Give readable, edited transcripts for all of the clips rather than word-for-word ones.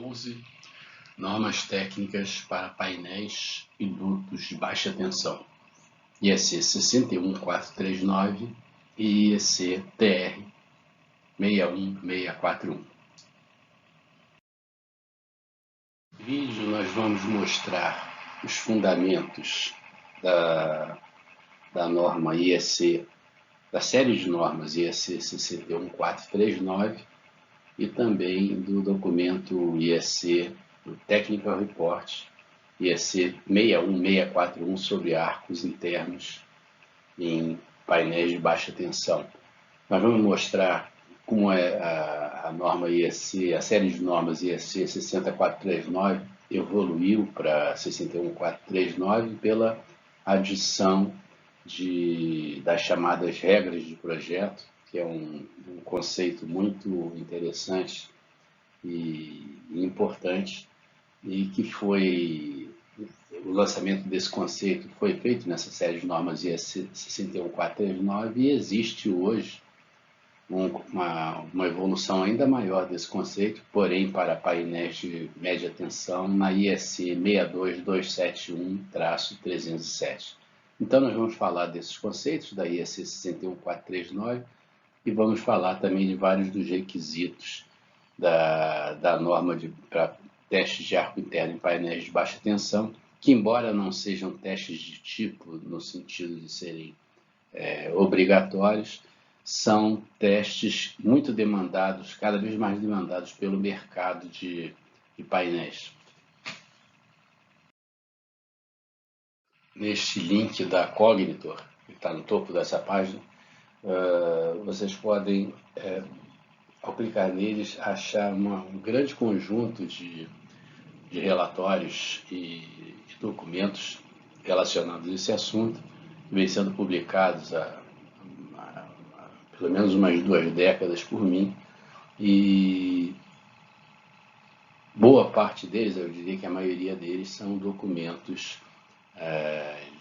12 normas técnicas para painéis e dutos de baixa tensão, IEC 61439 e IEC TR 61641. No vídeo nós vamos mostrar os fundamentos da norma IEC, da série de normas IEC 61439 e também do documento IEC, do Technical Report IEC 61641 sobre arcos internos em painéis de baixa tensão. Nós vamos mostrar como é a norma IEC, a série de normas IEC 60439 evoluiu para 61439 pela adição das chamadas regras de projeto, que é um conceito muito interessante e importante, e que o lançamento desse conceito foi feito nessa série de normas IEC 61439 e existe hoje uma evolução ainda maior desse conceito, porém para painéis de média tensão na IEC 62271-307. Então nós vamos falar desses conceitos da IEC 61439 e vamos falar também de vários dos requisitos da norma para testes de arco interno em painéis de baixa tensão, que embora não sejam testes de tipo no sentido de serem obrigatórios, são testes muito demandados, cada vez mais demandados pelo mercado de painéis. Neste link da Cognitor, que está no topo dessa página, vocês podem, ao clicar neles, achar um grande conjunto de relatórios e documentos relacionados a esse assunto, que vem sendo publicados há pelo menos umas 2 décadas por mim, e boa parte deles, eu diria que a maioria deles, são documentos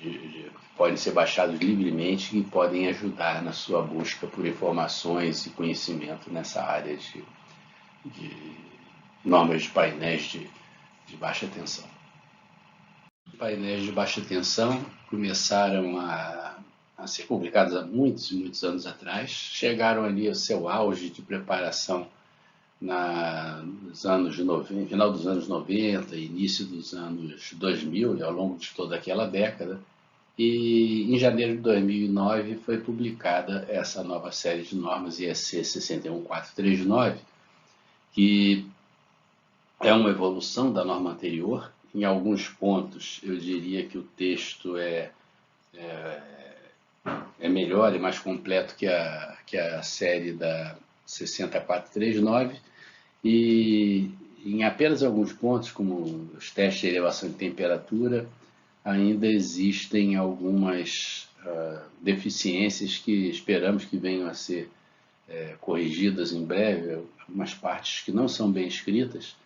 que podem ser baixados livremente e podem ajudar na sua busca por informações e conhecimento nessa área de normas de painéis de baixa tensão. Painéis de baixa tensão começaram a ser publicados há muitos e muitos anos atrás, chegaram ali ao seu auge de preparação nos anos 90, final dos anos 90, início dos anos 2000, e ao longo de toda aquela década. E em janeiro de 2009 foi publicada essa nova série de normas IEC 61439, que é uma evolução da norma anterior. Em alguns pontos eu diria que o texto é melhor e mais completo que a série da 60439, e em apenas alguns pontos, como os testes de elevação de temperatura, ainda existem algumas deficiências que esperamos que venham a ser corrigidas em breve, algumas partes que não são bem escritas,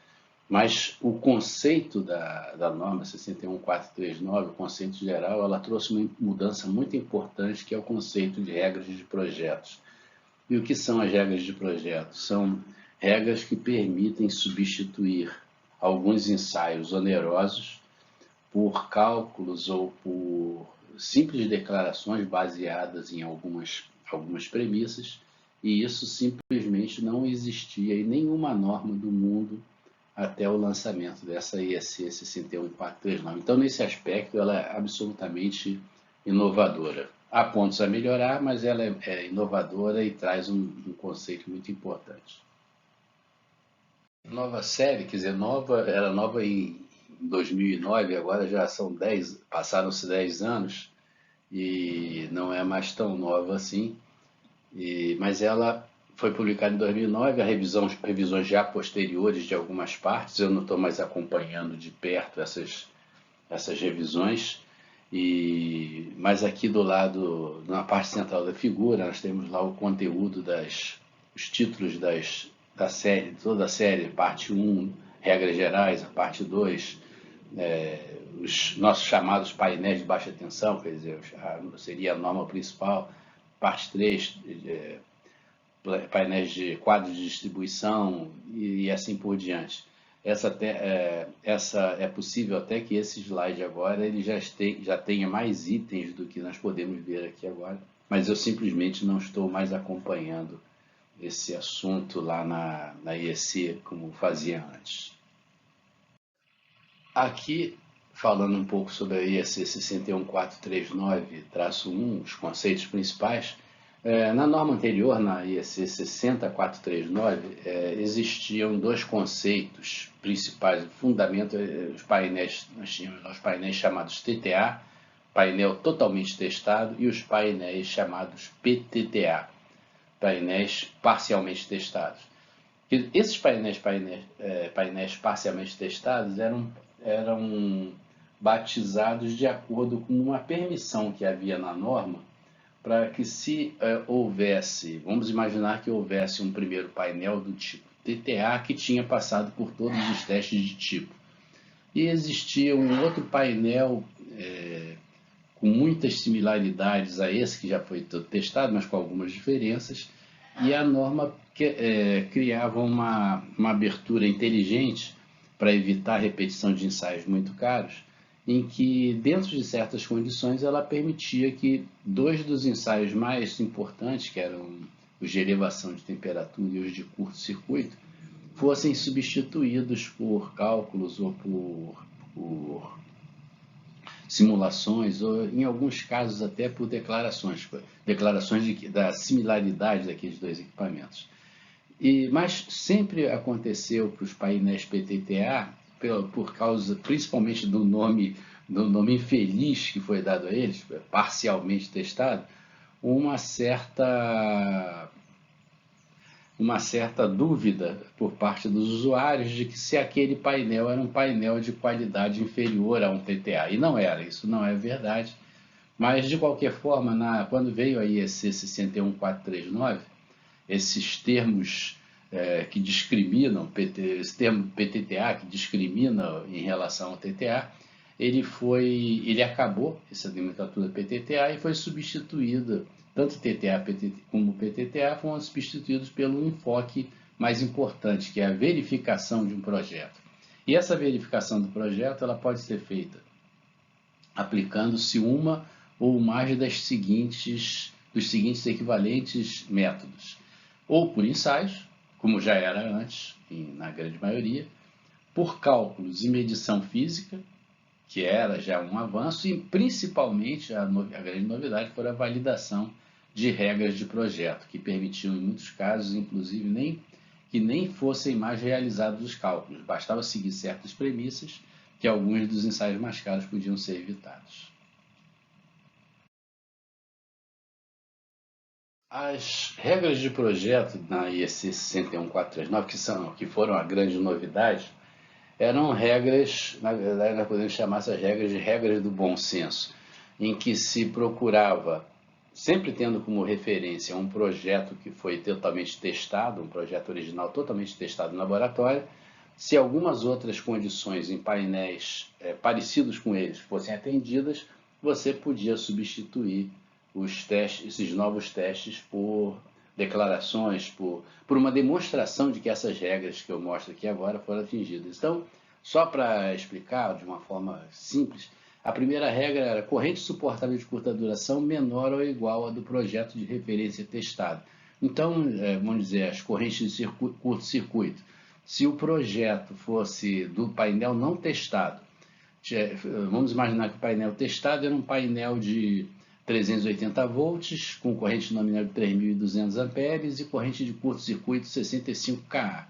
mas o conceito da norma 61439, o conceito geral, ela trouxe uma mudança muito importante, que é o conceito de regras de projetos. E o que são as regras de projeto? São regras que permitem substituir alguns ensaios onerosos por cálculos ou por simples declarações baseadas em algumas premissas, e isso simplesmente não existia em nenhuma norma do mundo até o lançamento dessa IEC 61439. Então, nesse aspecto, ela é absolutamente inovadora. Há pontos a melhorar, mas ela é inovadora e traz um conceito muito importante. Nova série, quer dizer, era nova em 2009, agora já passaram-se 10 anos, e não é mais tão nova assim, mas ela foi publicada em 2009, revisões já posteriores de algumas partes. Eu não estou mais acompanhando de perto essas revisões, mas aqui do lado, na parte central da figura, nós temos lá o conteúdo os títulos da série, toda a série, parte 1, regras gerais, a parte 2, os nossos chamados painéis de baixa tensão, quer dizer, seria a norma principal, parte 3, painéis de quadros de distribuição e assim por diante. essa é possível até que esse slide agora ele já tenha mais itens do que nós podemos ver aqui agora, mas eu simplesmente não estou mais acompanhando esse assunto lá na IEC como fazia antes. Aqui, falando um pouco sobre a IEC 61439-1, os conceitos principais, na norma anterior, na IEC 60439, existiam dois conceitos principais, o fundamento, os painéis, nós tínhamos os painéis chamados TTA, painel totalmente testado, e os painéis chamados PTTA, painéis parcialmente testados. Esses painéis parcialmente testados eram batizados de acordo com uma permissão que havia na norma para que se houvesse, vamos imaginar que houvesse um primeiro painel do tipo TTA que tinha passado por todos os testes de tipo. E existia um outro painel com muitas similaridades a esse que já foi todo testado, mas com algumas diferenças, e a norma criava uma abertura inteligente para evitar a repetição de ensaios muito caros, em que, dentro de certas condições, ela permitia que dois dos ensaios mais importantes, que eram os de elevação de temperatura e os de curto-circuito, fossem substituídos por cálculos ou por simulações, ou em alguns casos até por declarações da similaridade daqueles dois equipamentos. Mas sempre aconteceu para os painéis PTTA, por causa principalmente do nome infeliz que foi dado a eles, parcialmente testado, uma certa dúvida por parte dos usuários de que se aquele painel era um painel de qualidade inferior a um TTA. E não era, isso não é verdade. Mas, de qualquer forma, quando veio a IEC 61439, esses termos que discriminam, esse termo PTTA que discrimina em relação ao TTA, ele acabou, essa nomenclatura PTTA, e foi substituída, tanto TTA como PTTA foram substituídos pelo enfoque mais importante, que é a verificação de um projeto. E essa verificação do projeto ela pode ser feita aplicando-se uma ou mais dos seguintes equivalentes métodos, ou por ensaios, como já era antes, na grande maioria, por cálculos e medição física, que era já um avanço, e principalmente a grande novidade foi a validação de regras de projeto, que permitiam, em muitos casos, inclusive, que nem fossem mais realizados os cálculos, bastava seguir certas premissas que alguns dos ensaios mais caros podiam ser evitados. As regras de projeto na IEC 61439, que foram a grande novidade, eram regras, na verdade nós podemos chamar essas regras de regras do bom senso, em que se procurava, sempre tendo como referência um projeto que foi totalmente testado, um projeto original totalmente testado no laboratório, se algumas outras condições em painéis parecidos com eles fossem atendidas, você podia substituir esses novos testes por declarações, por uma demonstração de que essas regras que eu mostro aqui agora foram atingidas. Então, só para explicar de uma forma simples, a primeira regra era corrente suportável de curta duração menor ou igual à do projeto de referência testado. Então, vamos dizer, as correntes de curto-circuito. Se o projeto fosse do painel não testado, vamos imaginar que o painel testado era um painel de 380 volts, com corrente nominal de 3.200 amperes e corrente de curto-circuito 65 kA.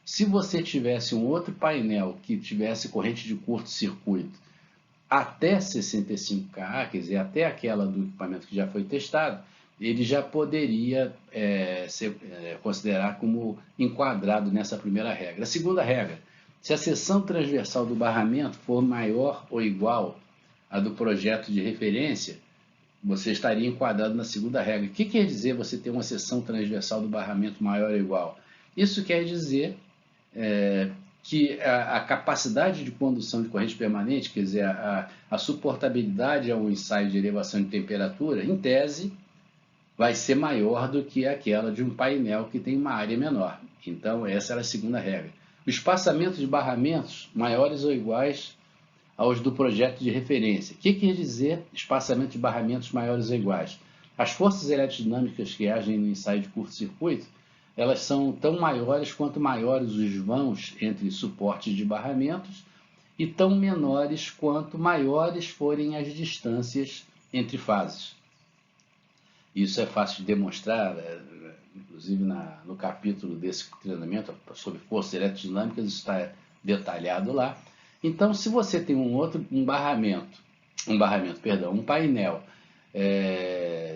Se você tivesse um outro painel que tivesse corrente de curto-circuito até 65 kA, quer dizer, até aquela do equipamento que já foi testado, ele já poderia ser considerado como enquadrado nessa primeira regra. A segunda regra, se a seção transversal do barramento for maior ou igual à do projeto de referência, você estaria enquadrado na segunda regra. O que quer dizer você ter uma seção transversal do barramento maior ou igual? Isso quer dizer que a capacidade de condução de corrente permanente, quer dizer, a suportabilidade ao ensaio de elevação de temperatura, em tese, vai ser maior do que aquela de um painel que tem uma área menor. Então, essa era a segunda regra. o espaçamento de barramentos maiores ou iguais aos do projeto de referência. O que quer dizer espaçamento de barramentos maiores ou iguais? As forças eletrodinâmicas que agem no ensaio de curto-circuito, elas são tão maiores quanto maiores os vãos entre suportes de barramentos e tão menores quanto maiores forem as distâncias entre fases. Isso é fácil de demonstrar, inclusive no capítulo desse treinamento sobre forças eletrodinâmicas, isso está detalhado lá. Então, se você tem um painel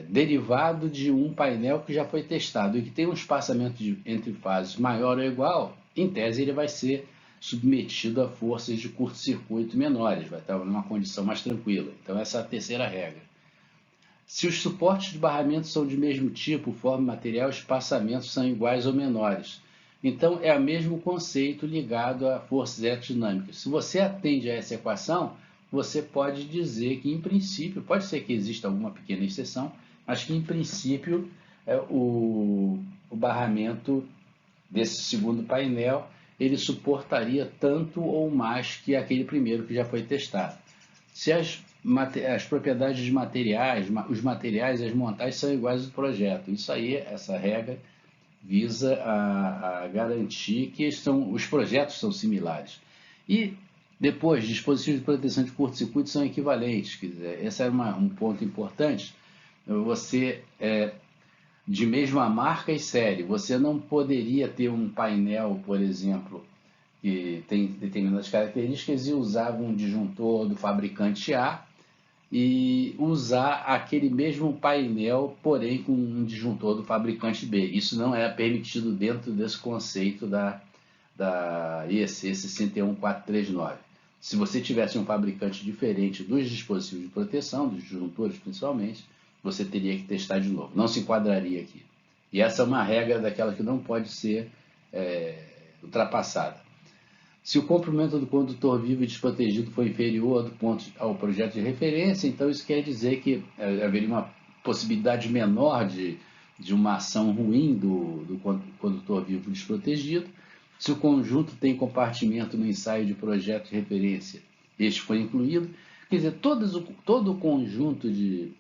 derivado de um painel que já foi testado e que tem um espaçamento entre fases maior ou igual, em tese ele vai ser submetido a forças de curto-circuito menores, vai estar numa condição mais tranquila. Então essa é a terceira regra. Se os suportes de barramento são de mesmo tipo, forma, material, espaçamentos são iguais ou menores. Então é o mesmo conceito ligado a forças eletrodinâmicas. Se você atende a essa equação, você pode dizer que, em princípio, pode ser que exista alguma pequena exceção, mas que, em princípio, o barramento desse segundo painel, ele suportaria tanto ou mais que aquele primeiro que já foi testado. Se as propriedades de materiais, os materiais e as montagens são iguais do projeto, isso aí, essa regra, visa a garantir que os projetos são similares. E depois, dispositivos de proteção de curto-circuito são equivalentes. Quer dizer, esse é um ponto importante. Você, de mesma marca e série, você não poderia ter um painel, por exemplo, que tem determinadas características e usar um disjuntor do fabricante A e usar aquele mesmo painel, porém com um disjuntor do fabricante B. Isso não é permitido dentro desse conceito da IEC 61439. Se você tivesse um fabricante diferente dos dispositivos de proteção, dos disjuntores principalmente, você teria que testar de novo. Não se enquadraria aqui. E essa é uma regra daquela que não pode ser ultrapassada. Se o comprimento do condutor vivo e desprotegido for inferior ao projeto de referência, então isso quer dizer que haveria uma possibilidade menor de uma ação ruim do condutor vivo desprotegido. Se o conjunto tem compartimento no ensaio de projeto de referência, este foi incluído. Quer dizer, todo o conjunto de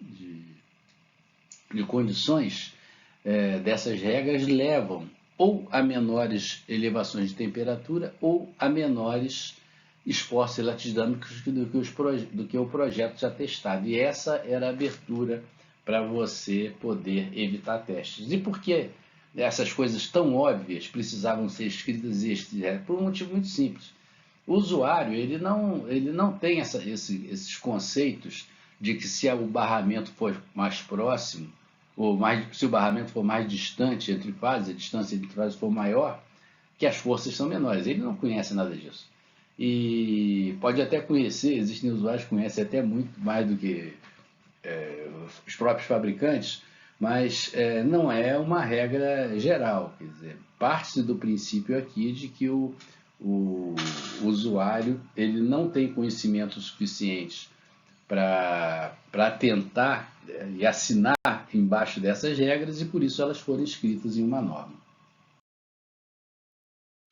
condições dessas regras levam ou a menores elevações de temperatura ou a menores esforços eletrodinâmicos do que o projeto já testado. E essa era a abertura para você poder evitar testes. E por que essas coisas tão óbvias precisavam ser escritas por um motivo muito simples. O usuário ele não tem esses conceitos de que se o barramento for mais próximo, se o barramento for mais distante entre fases, a distância entre fases for maior, que as forças são menores. Ele não conhece nada disso. E pode até conhecer, existem usuários que conhecem até muito mais do que os próprios fabricantes, mas não é uma regra geral. Quer dizer, parte do princípio aqui de que o usuário ele não tem conhecimento suficiente para tentar e assinar embaixo dessas regras, e por isso elas foram escritas em uma norma.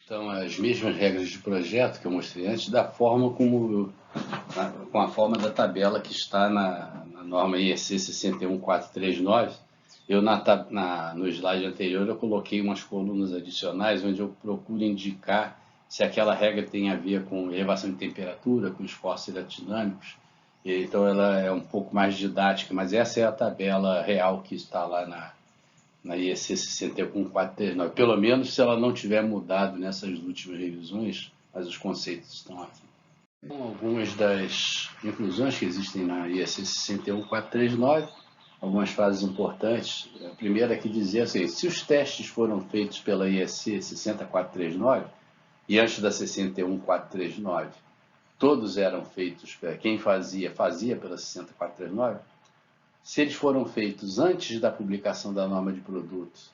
Então, as mesmas regras de projeto que eu mostrei antes, da forma com a forma da tabela que está na norma IEC 61439. Eu, no slide anterior, eu coloquei umas colunas adicionais onde eu procuro indicar se aquela regra tem a ver com elevação de temperatura, com esforços eletrodinâmicos. Então, ela é um pouco mais didática, mas essa é a tabela real que está lá na IEC 61439. Pelo menos se ela não tiver mudado nessas últimas revisões, mas os conceitos estão aqui. Então, algumas das inclusões que existem na IEC 61439, algumas frases importantes. A primeira é que dizia assim: se os testes foram feitos pela IEC 60439 e antes da 61439, todos eram feitos, quem fazia pela 60439, se eles foram feitos antes da publicação da norma de produtos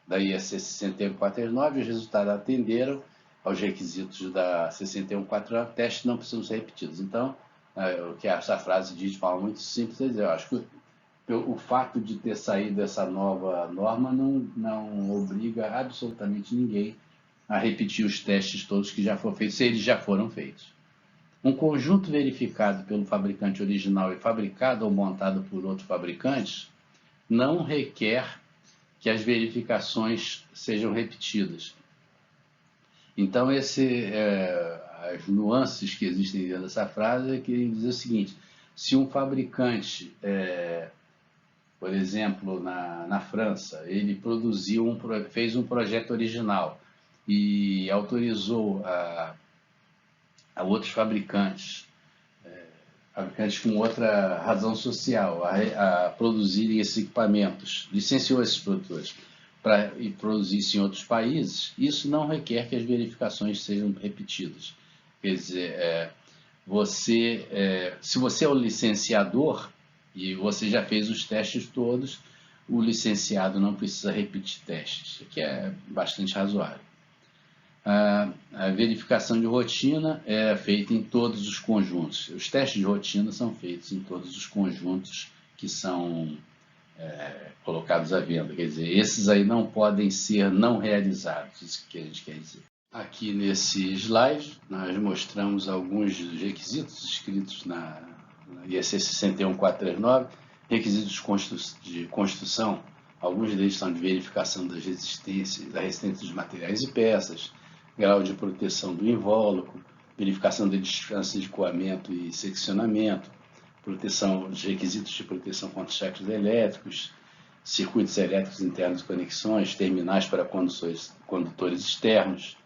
da IEC 61439, os resultados atenderam aos requisitos da 61439, testes não precisam ser repetidos. Então, o que essa frase diz de forma muito simples é dizer, eu acho que o fato de ter saído essa nova norma não obriga absolutamente ninguém a repetir os testes todos que já foram feitos, se eles já foram feitos. Um conjunto verificado pelo fabricante original e fabricado ou montado por outros fabricantes não requer que as verificações sejam repetidas. Então, as nuances que existem dentro dessa frase é que diz o seguinte: se um fabricante, por exemplo, na França, ele fez um projeto original e autorizou a outros fabricantes com outra razão social, a produzirem esses equipamentos, licenciou esses produtores para produzir em outros países, isso não requer que as verificações sejam repetidas. Quer dizer, se você é o licenciador e você já fez os testes todos, o licenciado não precisa repetir testes, que é bastante razoável. A verificação de rotina é feita em todos os conjuntos. Os testes de rotina são feitos em todos os conjuntos que são colocados à venda. Quer dizer, esses aí não podem ser não realizados, isso que a gente quer dizer. Aqui nesse slide, nós mostramos alguns dos requisitos escritos na IEC 61439, requisitos de construção. Alguns deles são de verificação da resistência dos materiais e peças, grau de proteção do invólucro, verificação de distância de coamento e seccionamento, os requisitos de proteção contra choques elétricos, circuitos elétricos internos de conexões, terminais para condutores externos.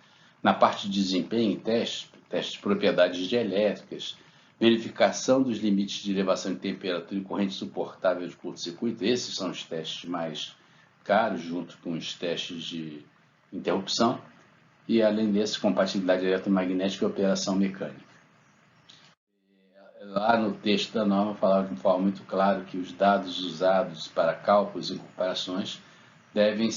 Na parte de desempenho, testes de propriedades dielétricas, verificação dos limites de elevação de temperatura e corrente suportável de curto-circuito. Esses são os testes mais caros, junto com os testes de interrupção. E, além desse, compatibilidade eletromagnética e operação mecânica. Lá no texto da norma falava de forma muito clara que os dados usados para cálculos e comparações devem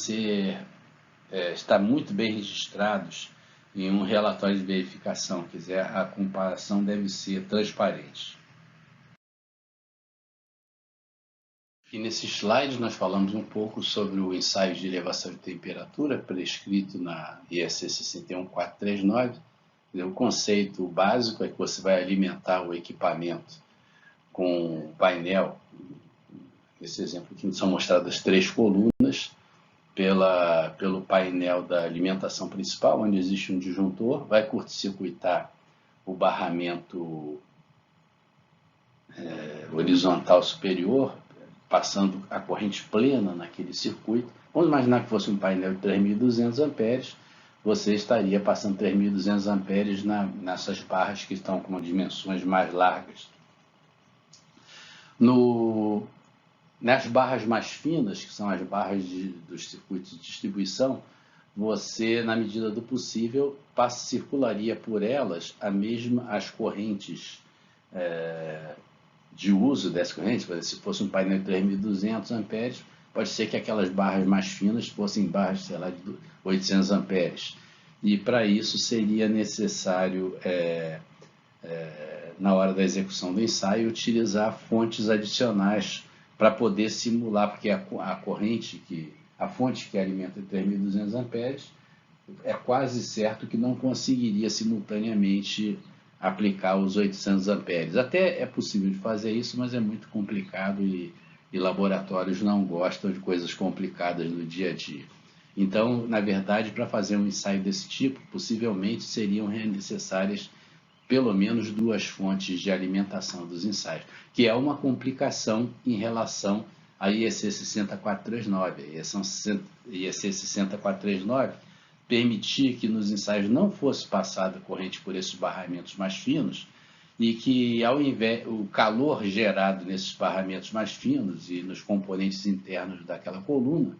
estar muito bem registrados em um relatório de verificação, quer dizer, a comparação deve ser transparente. E nesse slide nós falamos um pouco sobre o ensaio de elevação de temperatura prescrito na IEC 61439. O conceito básico é que você vai alimentar o equipamento com o painel. Nesse exemplo aqui são mostradas 3 colunas pelo painel da alimentação principal, onde existe um disjuntor, vai curto-circuitar o barramento horizontal superior, passando a corrente plena naquele circuito. Vamos imaginar que fosse um painel de 3.200 amperes, você estaria passando 3.200 amperes nessas barras que estão com dimensões mais largas. Nas barras mais finas, que são as barras dos circuitos de distribuição, você, na medida do possível, circularia por elas as correntes de uso dessas correntes. Por exemplo, se fosse um painel de 3.200 amperes, pode ser que aquelas barras mais finas fossem barras, sei lá, de 800 amperes. E para isso seria necessário, na hora da execução do ensaio, utilizar fontes adicionais para poder simular, porque a fonte que alimenta 3.200 amperes é quase certo que não conseguiria simultaneamente aplicar os 800 amperes. Até é possível de fazer isso, mas é muito complicado e laboratórios não gostam de coisas complicadas no dia a dia. Então, na verdade, para fazer um ensaio desse tipo, possivelmente seriam necessárias pelo menos 2 fontes de alimentação dos ensaios, que é uma complicação em relação à IEC 60439. A IEC 60439 permitia que nos ensaios não fosse passada corrente por esses barramentos mais finos e que, o calor gerado nesses barramentos mais finos e nos componentes internos daquela coluna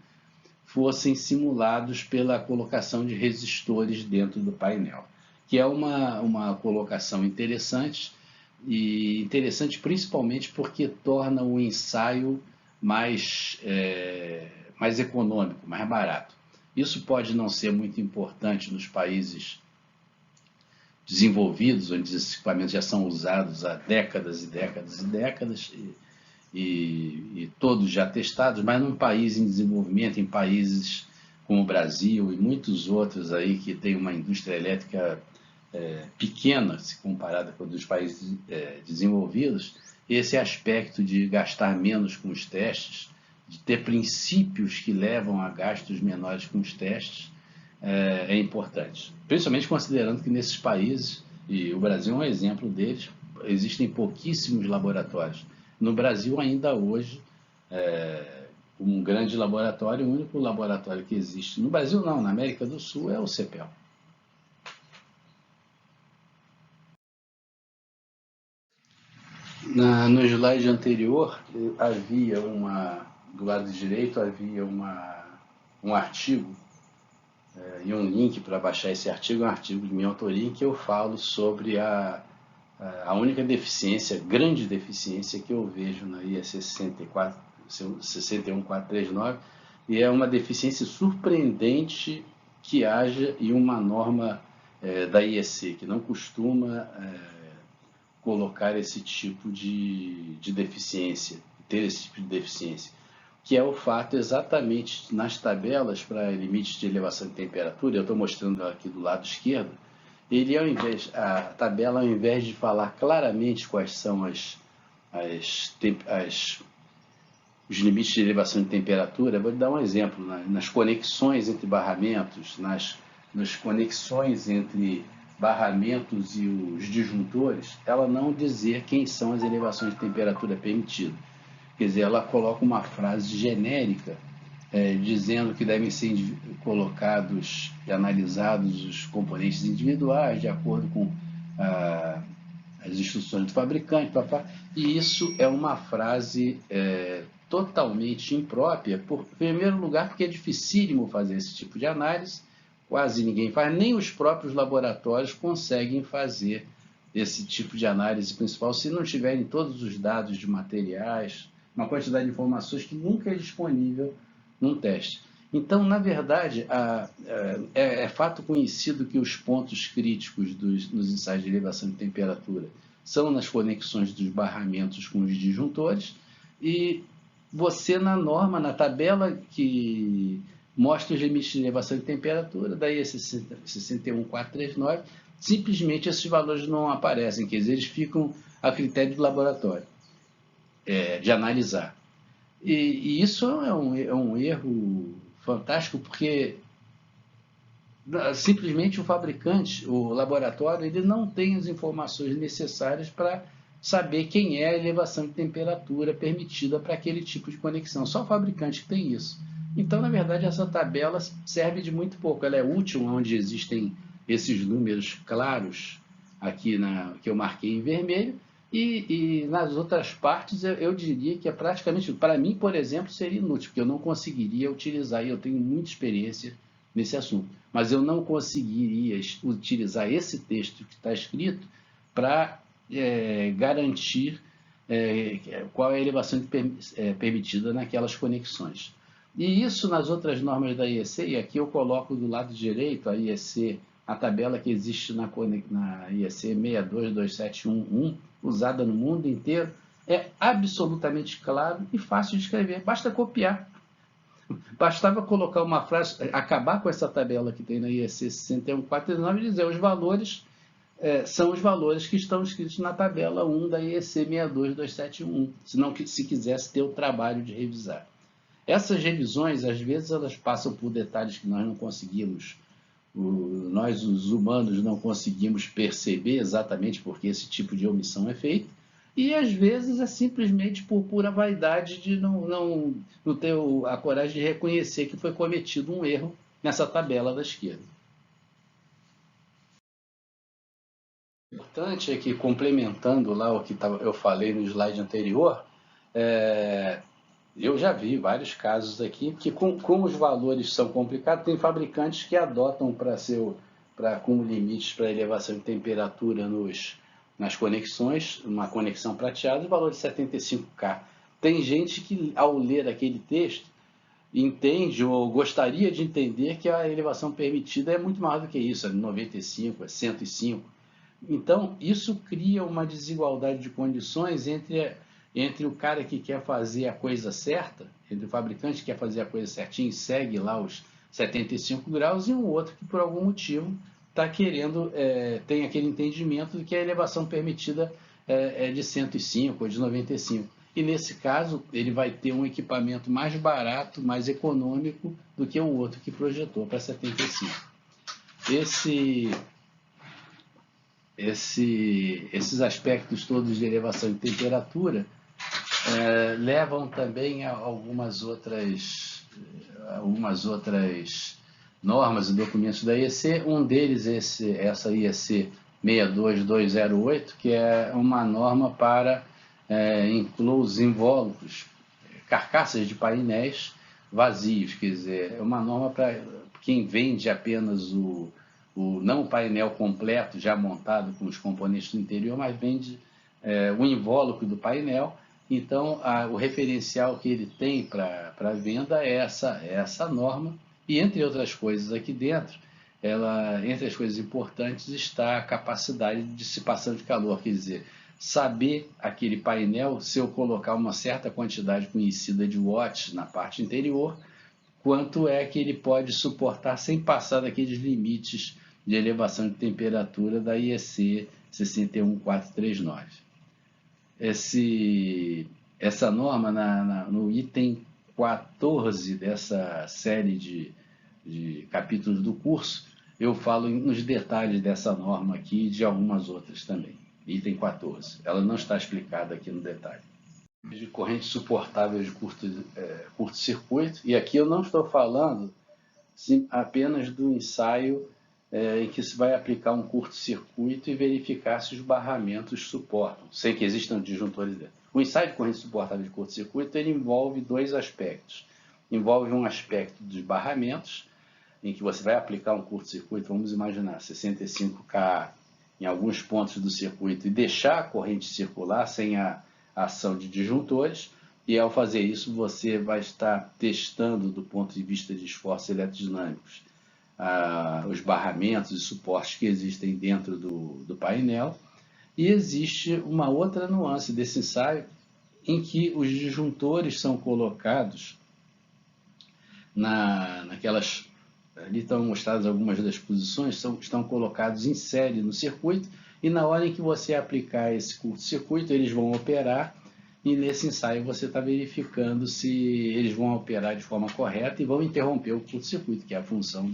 fossem simulados pela colocação de resistores dentro do painel, que é uma colocação interessante, e interessante principalmente porque torna o ensaio mais econômico, mais barato. Isso pode não ser muito importante nos países desenvolvidos, onde esses equipamentos já são usados há décadas e décadas e décadas, e todos já testados, mas num país em desenvolvimento, em países como o Brasil e muitos outros aí que tem uma indústria elétrica pequena, se comparada com a dos países desenvolvidos, esse aspecto de gastar menos com os testes, de ter princípios que levam a gastos menores com os testes, é importante. Principalmente considerando que nesses países, e o Brasil é um exemplo deles, existem pouquíssimos laboratórios. No Brasil, ainda hoje, um grande laboratório, o único laboratório que existe no Brasil, não, na América do Sul, é o CEPEL. No slide anterior, havia do lado direito havia um artigo e um link para baixar esse artigo, um artigo de minha autoria, em que eu falo sobre a única deficiência, grande deficiência que eu vejo na IEC 61439, e é uma deficiência surpreendente que haja em uma norma da IEC, que não costuma colocar esse tipo de deficiência, ter esse tipo de deficiência, que é o fato exatamente nas tabelas para limites de elevação de temperatura, eu estou mostrando aqui do lado esquerdo, a tabela, ao invés de falar claramente quais são os limites de elevação de temperatura, vou dar um exemplo, nas conexões entre barramentos, nas conexões entre barramentos e os disjuntores, ela não dizer quem são as elevações de temperatura permitidas. Quer dizer, ela coloca uma frase genérica dizendo que devem ser colocados e analisados os componentes individuais de acordo com as instruções do fabricante, e isso é uma frase totalmente imprópria, em primeiro lugar, porque é dificílimo fazer esse tipo de análise, quase ninguém faz, nem os próprios laboratórios conseguem fazer esse tipo de análise principal se não tiverem todos os dados de materiais, uma quantidade de informações que nunca é disponível num teste. Então, na verdade, é fato conhecido que os pontos críticos nos ensaios de elevação de temperatura são nas conexões dos barramentos com os disjuntores, e você na norma, na tabela que mostra os limites de elevação de temperatura, daí esse 61439, simplesmente esses valores não aparecem, quer dizer, eles ficam a critério do laboratório de analisar. E isso é um erro fantástico, porque simplesmente o fabricante, o laboratório, ele não tem as informações necessárias para saber quem é a elevação de temperatura permitida para aquele tipo de conexão. Só o fabricante que tem isso. Então, na verdade, essa tabela serve de muito pouco. Ela é útil onde existem esses números claros aqui que eu marquei em vermelho, e nas outras partes eu diria que é praticamente, para mim, por exemplo, seria inútil, porque eu não conseguiria utilizar, e eu tenho muita experiência nesse assunto, mas eu não conseguiria utilizar esse texto que está escrito para garantir qual é a elevação permitida naquelas conexões. E isso nas outras normas da IEC, e aqui eu coloco do lado direito a IEC, a tabela que existe na IEC 622711, usada no mundo inteiro, é absolutamente claro e fácil de escrever, basta copiar. Bastava colocar uma frase, acabar com essa tabela que tem na IEC 61439 e dizer os valores são os valores que estão escritos na tabela 1 da IEC 622711, se quisesse ter o trabalho de revisar. Essas revisões, às vezes, elas passam por detalhes que nós não conseguimos, nós, os humanos, não conseguimos perceber exatamente porque esse tipo de omissão é feito, e às vezes é simplesmente por pura vaidade de não ter a coragem de reconhecer que foi cometido um erro nessa tabela da esquerda. O importante é que, complementando lá o que eu falei no slide anterior, eu já vi vários casos aqui que, como os valores são complicados, tem fabricantes que adotam como limites para elevação de temperatura nas conexões, uma conexão prateada, o valor de 75K. Tem gente que, ao ler aquele texto, entende ou gostaria de entender que a elevação permitida é muito maior do que isso, é 95, é 105. Então, isso cria uma desigualdade de condições entre o cara que quer fazer a coisa certa, entre o fabricante que quer fazer a coisa certinha e segue lá 75 graus, e um outro que por algum motivo está querendo, tem aquele entendimento de que a elevação permitida é de 105 ou de 95. E nesse caso, ele vai ter um equipamento mais barato, mais econômico do que o outro que projetou para 75. Esses aspectos todos de elevação de temperatura levam também a algumas outras normas e documentos da IEC. Um deles essa IEC 62208, que é uma norma para enclosed invólucros, carcaças de painéis vazios, quer dizer, é uma norma para quem vende apenas não o painel completo, já montado com os componentes do interior, mas vende o invólucro do painel. Então, o referencial que ele tem para venda é essa norma, e entre outras coisas aqui dentro, entre as coisas importantes está a capacidade de dissipação de calor, quer dizer, saber aquele painel, se eu colocar uma certa quantidade conhecida de watts na parte interior, quanto é que ele pode suportar sem passar daqueles limites de elevação de temperatura da IEC 61439. Essa norma, no item 14 dessa série de capítulos do curso, eu falo nos detalhes dessa norma aqui e de algumas outras também. Item 14. Ela não está explicada aqui no detalhe. De corrente suportável de curto-circuito, e aqui eu não estou falando apenas do ensaio em que se vai aplicar um curto-circuito e verificar se os barramentos suportam, sem que existam disjuntores dentro. O ensaio de corrente suportável de curto-circuito ele envolve dois aspectos. Envolve um aspecto dos barramentos, em que você vai aplicar um curto-circuito, vamos imaginar, 65 kA em alguns pontos do circuito e deixar a corrente circular sem a ação de disjuntores, e ao fazer isso você vai estar testando do ponto de vista de esforços eletrodinâmicos os barramentos e suportes que existem dentro do painel. E existe uma outra nuance desse ensaio em que os disjuntores são colocados naquelas... Ali estão mostradas algumas das posições, estão colocados em série no circuito, e na hora em que você aplicar esse curto-circuito, eles vão operar, e nesse ensaio você está verificando se eles vão operar de forma correta e vão interromper o curto-circuito, que é a função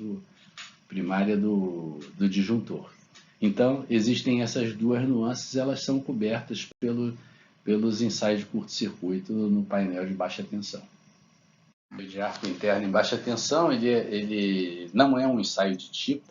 primária do disjuntor. Então, existem essas duas nuances, elas são cobertas pelos ensaios de curto-circuito no painel de baixa tensão. De arco interno em baixa tensão, ele não é um ensaio de tipo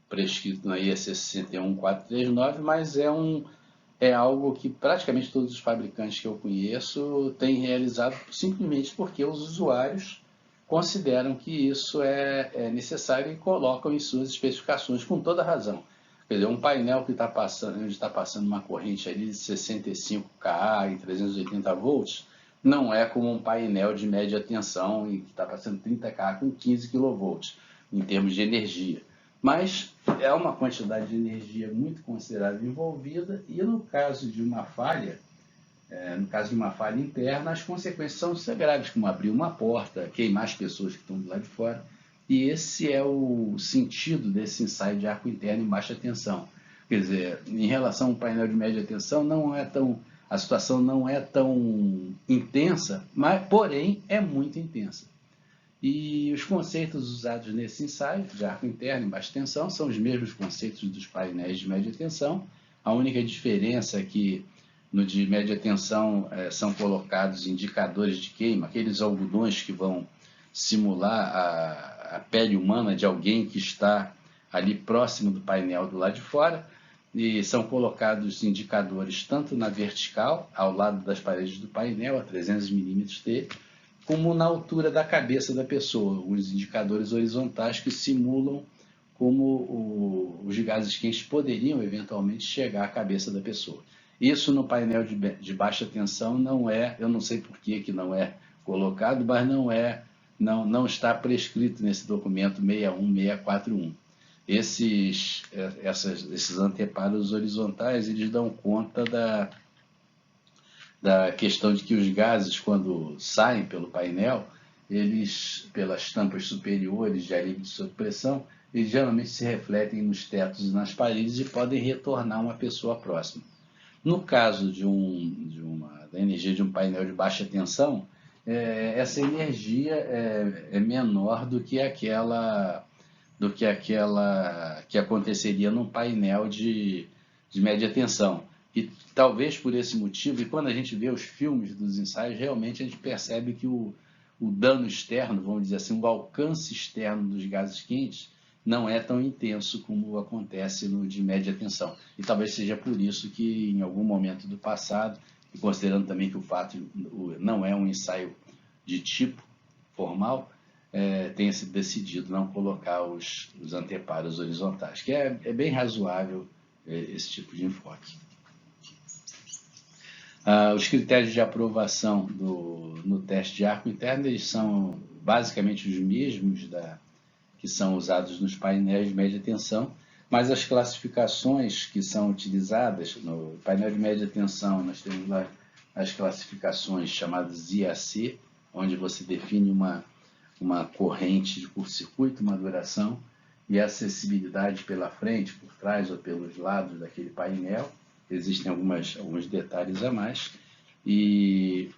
prescrito na IEC 61439, mas é algo que praticamente todos os fabricantes que eu conheço têm realizado simplesmente porque os usuários consideram que isso é necessário e colocam em suas especificações com toda razão. Quer dizer, um painel que está passando uma corrente ali de 65 kA em 380 volts, não é como um painel de média tensão e que está passando 30 kA com 15 kV em termos de energia. Mas é uma quantidade de energia muito considerável envolvida, e no caso de uma falha interna, as consequências são graves, como abrir uma porta, queimar as pessoas que estão do lado de fora. E esse é o sentido desse ensaio de arco interno em baixa tensão. Quer dizer, em relação ao painel de média tensão, a situação não é tão intensa, mas, porém, é muito intensa. E os conceitos usados nesse ensaio de arco interno em baixa tensão são os mesmos conceitos dos painéis de média tensão. A única diferença é que no de média tensão são colocados indicadores de queima, aqueles algodões que vão simular a pele humana de alguém que está ali próximo do painel do lado de fora, e são colocados indicadores tanto na vertical, ao lado das paredes do painel, a 300 milímetros dele, como na altura da cabeça da pessoa, os indicadores horizontais que simulam como os gases quentes poderiam eventualmente chegar à cabeça da pessoa. Isso no painel de baixa tensão não é, eu não sei por que não é colocado, mas não está prescrito nesse documento 61641. Esses anteparos horizontais, eles dão conta da questão de que os gases, quando saem pelo painel, eles, pelas tampas superiores de alívio de pressão, eles geralmente se refletem nos tetos e nas paredes e podem retornar a uma pessoa próxima. No caso da energia de um painel de baixa tensão, essa energia é menor do que aquela que aconteceria num painel de média tensão. E talvez por esse motivo, e quando a gente vê os filmes dos ensaios, realmente a gente percebe que o dano externo, vamos dizer assim, o alcance externo dos gases quentes não é tão intenso como acontece no de média tensão. E talvez seja por isso que em algum momento do passado, e considerando também que o fato não é um ensaio de tipo formal, tenha se decidido não colocar os anteparos horizontais, que é bem razoável esse tipo de enfoque. Os critérios de aprovação no teste de arco interno, eles são basicamente os mesmos que são usados nos painéis de média tensão, mas as classificações que são utilizadas no painel de média tensão, nós temos lá as classificações chamadas IAC, onde você define uma corrente de curto-circuito, uma duração, e a acessibilidade pela frente, por trás ou pelos lados daquele painel. Existem alguns detalhes a mais. E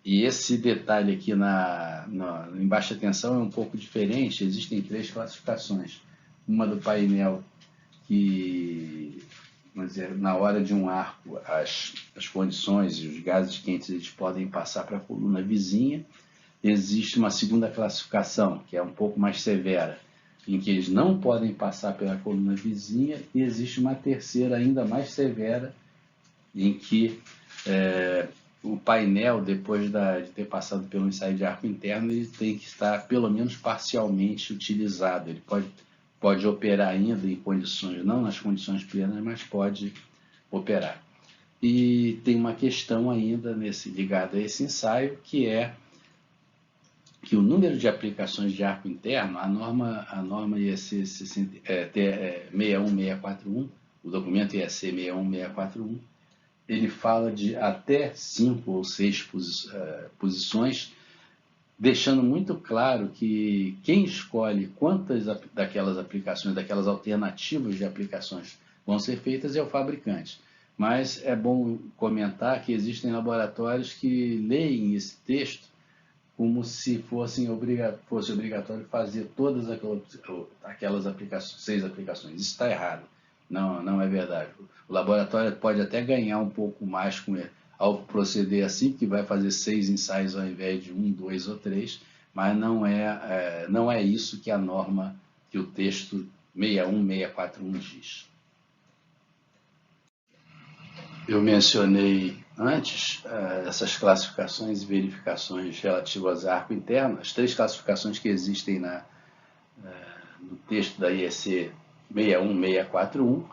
esse detalhe aqui em baixa tensão é um pouco diferente. Existem 3 classificações. Uma do painel que, vamos dizer, na hora de um arco, as condições e os gases quentes eles podem passar para a coluna vizinha. Existe uma segunda classificação, que é um pouco mais severa, em que eles não podem passar pela coluna vizinha, e existe uma terceira ainda mais severa, em que o painel, depois de ter passado pelo ensaio de arco interno, ele tem que estar pelo menos parcialmente utilizado. Ele pode operar ainda em condições, não nas condições plenas, mas pode operar. E tem uma questão ainda ligada a esse ensaio, que é que o número de aplicações de arco interno, a norma IEC 61641, o documento IEC 61641, ele fala de até 5 ou 6 posições, deixando muito claro que quem escolhe quantas daquelas aplicações, daquelas alternativas de aplicações vão ser feitas é o fabricante. Mas é bom comentar que existem laboratórios que leem esse texto como se fosse obrigatório fazer todas aquelas 6 aplicações. Isso está errado. Não é verdade. O laboratório pode até ganhar um pouco mais ao proceder assim, que vai fazer 6 ensaios ao invés de 1, 2 ou 3, mas não é isso que a norma, que o texto 61641 diz. Eu mencionei antes essas classificações e verificações relativas a arco interno, as 3 classificações que existem no texto da IEC 61641,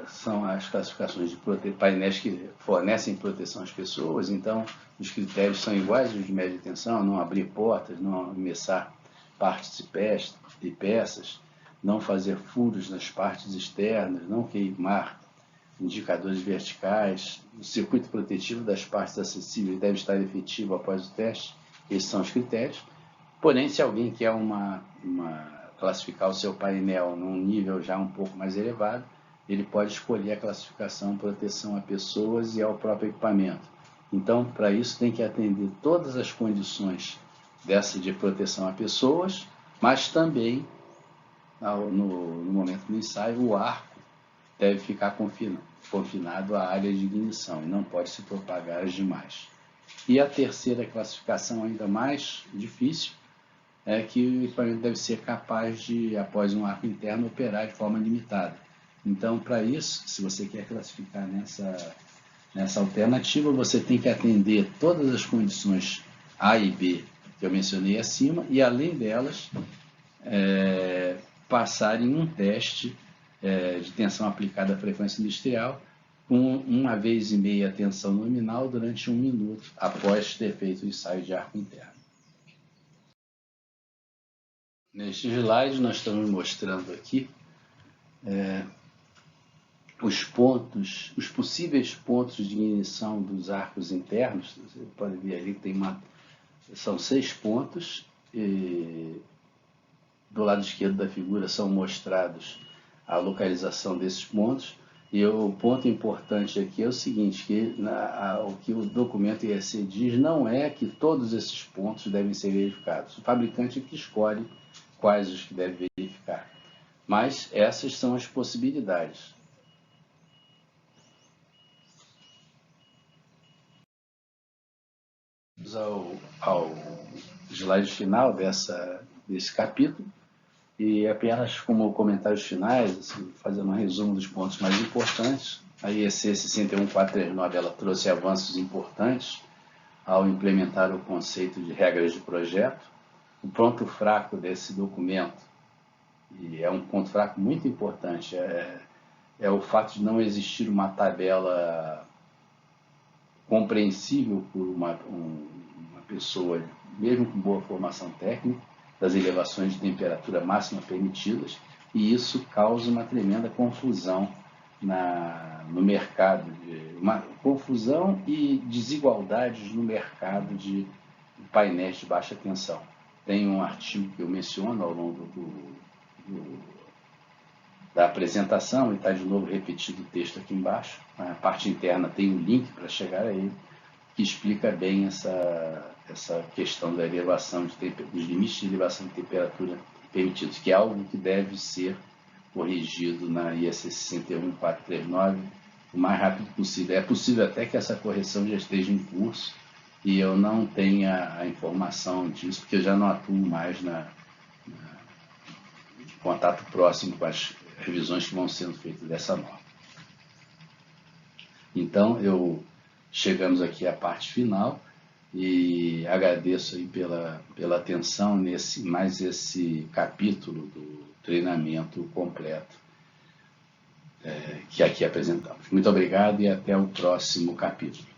são as classificações de painéis que fornecem proteção às pessoas. Então, os critérios são iguais aos de média tensão: não abrir portas, não arremessar partes e peças, não fazer furos nas partes externas, não queimar indicadores verticais. O circuito protetivo das partes acessíveis deve estar efetivo após o teste. Esses são os critérios. Porém, se alguém quer classificar o seu painel num nível já um pouco mais elevado, ele pode escolher a classificação proteção a pessoas e ao próprio equipamento. Então, para isso, tem que atender todas as condições de proteção a pessoas, mas também, no momento do ensaio, o arco deve ficar confinado à área de ignição e não pode se propagar as demais. E a terceira classificação, ainda mais difícil, é que o equipamento deve ser capaz de, após um arco interno, operar de forma limitada. Então, para isso, se você quer classificar nessa alternativa, você tem que atender todas as condições A e B que eu mencionei acima, e além delas, passar em um teste de tensão aplicada à frequência industrial, com 1,5 vezes a tensão nominal durante 1 minuto, após ter feito o ensaio de arco interno. Neste slide, nós estamos mostrando aqui os possíveis pontos de ignição dos arcos internos. Você pode ver ali que tem São 6 pontos e do lado esquerdo da figura são mostrados a localização desses pontos. E o ponto importante aqui é o seguinte, que o que o documento IEC diz não é que todos esses pontos devem ser verificados. O fabricante é que escolhe quais os que deve verificar. Mas essas são as possibilidades. Ao slide final desse capítulo, e apenas como comentários finais, assim, fazendo um resumo dos pontos mais importantes, a IEC 61439 ela trouxe avanços importantes ao implementar o conceito de regras de projeto. O ponto fraco desse documento, e é um ponto fraco muito importante, é o fato de não existir uma tabela compreensível por uma pessoa, mesmo com boa formação técnica, das elevações de temperatura máxima permitidas, e isso causa uma tremenda confusão no mercado, uma confusão e desigualdades no mercado de painéis de baixa tensão. Tem um artigo que eu menciono ao longo da apresentação, e está de novo repetido o texto aqui embaixo. A parte interna tem um link para chegar a ele, que explica bem essa questão da elevação dos limites de elevação de temperatura permitidos, que é algo que deve ser corrigido na IEC 61439 o mais rápido possível. É possível até que essa correção já esteja em curso e eu não tenha a informação disso, porque eu já não atuo mais em contato próximo com as revisões que vão sendo feitas dessa norma. Então, chegamos aqui à parte final e agradeço aí pela atenção nesse esse capítulo do treinamento completo que aqui apresentamos. Muito obrigado e até o próximo capítulo.